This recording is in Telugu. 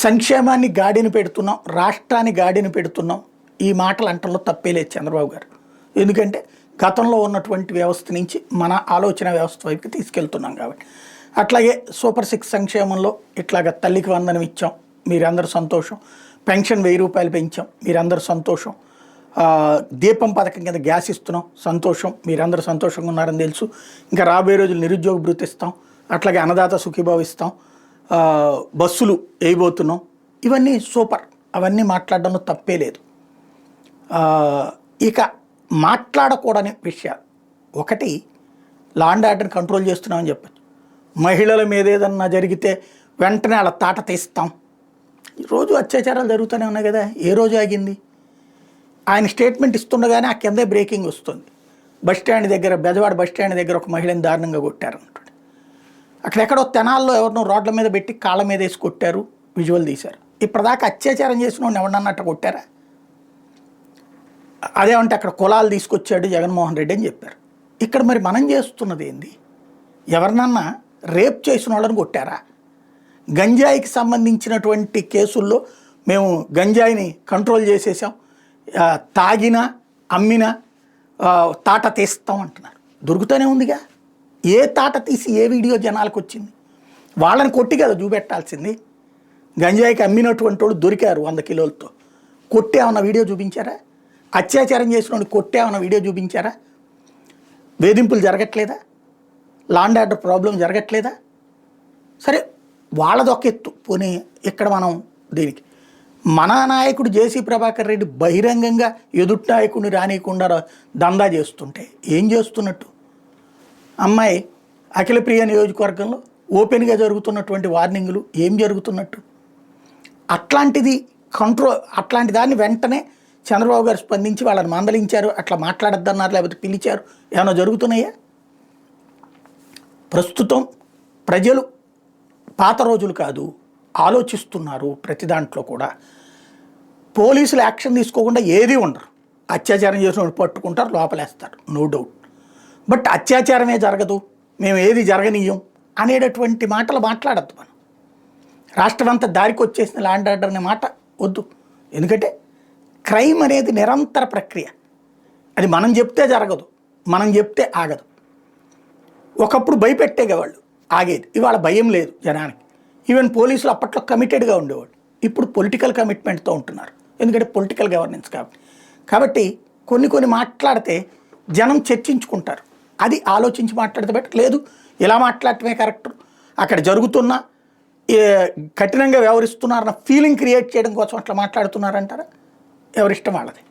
సంక్షేమాన్ని గాడిన పెడుతున్నాం, రాష్ట్రాన్ని గాడిన పెడుతున్నాం, ఈ మాటలు అంటంలో తప్పే లేదు చంద్రబాబు గారు. ఎందుకంటే గతంలో ఉన్నటువంటి వ్యవస్థ నుంచి మన ఆలోచన వ్యవస్థ వైపుకి తీసుకెళ్తున్నాం కాబట్టి. అట్లాగే సూపర్ 6 సంక్షేమంలో ఇట్లాగ తల్లికి వందనం ఇచ్చాం, మీరందరూ సంతోషం. పెన్షన్ 1000 రూపాయలు పెంచాం, మీరందరూ సంతోషం. దీపం పథకం కింద గ్యాస్ ఇస్తున్నాం, సంతోషం, మీరందరూ సంతోషంగా ఉన్నారని తెలుసు. ఇంకా రాబోయే రోజులు నిరుద్యోగ భృతి ఇస్తాం, అట్లాగే అన్నదాత సుఖీభావ ఇస్తాం, బస్సులు వేయబోతున్నాం. ఇవన్నీ సూపర్, అవన్నీ మాట్లాడడంలో తప్పే లేదు. ఇక మాట్లాడకూడని విషయాలు ఒకటి, లా అండ్ ఆర్డర్ని కంట్రోల్ చేస్తున్నామని చెప్పచ్చు. మహిళల మీద ఏదన్నా జరిగితే వెంటనే వాళ్ళ తాట తీస్తాం. రోజు అత్యాచారాలు జరుగుతూనే ఉన్నాయి కదా, ఏ రోజు ఆగింది? ఆయన స్టేట్మెంట్ ఇస్తుండగానే ఆ కిందే బ్రేకింగ్ వస్తుంది. బస్టాండ్ దగ్గర, బెజవాడ బస్టాండ్ దగ్గర ఒక మహిళని దారుణంగా కొట్టారంటాడు. అక్కడెక్కడో తెనాల్లో ఎవరినో రోడ్ల మీద పెట్టి కాళ్ళ మీద వేసి కొట్టారు, విజువల్ తీశారు. ఇప్పటిదాకా అత్యాచారం చేసిన వాడిని ఎవరన్నట్టు కొట్టారా? అదేమంటే అక్కడ కులాలు తీసుకొచ్చాడు జగన్మోహన్ రెడ్డి అని చెప్పారు. ఇక్కడ మరి మనం చేస్తున్నది ఏంది? ఎవరినన్నా రేప్ చేసిన వాళ్ళని కొట్టారా? గంజాయికి సంబంధించినటువంటి కేసుల్లో మేము గంజాయిని కంట్రోల్ చేసేసాం, తాగినా అమ్మినా తాట తీస్తాం అంటున్నారు. దొరుకుతూనే ఉందిగా. ఏ తాట తీసి ఏ వీడియో జనాలకు వచ్చింది? వాళ్ళని కొట్టి కదా చూపెట్టాల్సింది. గంజాయికి అమ్మినటువంటి వాళ్ళు దొరికారు 100 కిలోలతో. కొట్టేమన్న వీడియో చూపించారా? అత్యాచారం చేసిన వాడిని కొట్టేమన్న వీడియో చూపించారా? వేధింపులు జరగట్లేదా? లా అండ్ ఆర్డర్ ప్రాబ్లం జరగట్లేదా? సరే, వాళ్ళదొక ఎత్తు. పోనీ ఇక్కడ మనం దీనికి మన నాయకుడు జేసీ ప్రభాకర్ రెడ్డి బహిరంగంగా ఎదుటి నాయకుడిని రానియకుండా దందా చేస్తుంటే ఏం చేస్తున్నట్టు? అమ్మాయి అఖిలప్రియ నియోజకవర్గంలో ఓపెన్గా జరుగుతున్నటువంటి వార్నింగులు ఏం జరుగుతున్నట్టు? అట్లాంటిది అట్లాంటి దాన్ని వెంటనే చంద్రబాబు గారు స్పందించి వాళ్ళని మందలించారు, అట్లా మాట్లాడద్దన్నారు, లేకపోతే పిలిచారు, ఏమైనా జరుగుతున్నాయా? ప్రస్తుతం ప్రజలు పాత రోజులు కాదు, ఆలోచిస్తున్నారు. ప్రతి దాంట్లో కూడా పోలీసులు యాక్షన్ తీసుకోకుండా ఏది ఉండరు. అత్యాచారం చేసిన పట్టుకుంటారు, లోపలేస్తారు, నో డౌట్. బట్ అత్యాచారమే జరగదు, మేము ఏది జరగనీయం అనేటటువంటి మాటలు మాట్లాడద్దు. మనం రాష్ట్రం అంతా దారికి వచ్చేసిన లా అండ్ ఆర్డర్ అనే మాట వద్దు. ఎందుకంటే క్రైమ్ అనేది నిరంతర ప్రక్రియ. అది మనం చెప్తే జరగదు, మనం చెప్తే ఆగదు. ఒకప్పుడు భయపెట్టేవాళ్ళు, ఆగేది. ఇవాళ భయం లేదు జనానికి. ఈవెన్ పోలీసులు అప్పట్లో కమిటెడ్గా ఉండేవాళ్ళు, ఇప్పుడు పొలిటికల్ కమిట్మెంట్తో ఉంటున్నారు. ఎందుకంటే పొలిటికల్ గవర్నెన్స్ కాబట్టి కొన్ని మాట్లాడితే జనం చర్చించుకుంటారు. అది ఆలోచించి మాట్లాడితే బట్టి లేదు, ఇలా మాట్లాడటమే కరెక్ట్, అక్కడ జరుగుతున్నా కఠినంగా వ్యవహరిస్తున్నారన్న ఫీలింగ్ క్రియేట్ చేయడం కోసం అట్లా మాట్లాడుతున్నారంటారా? ఎవరిష్టం వాళ్ళది.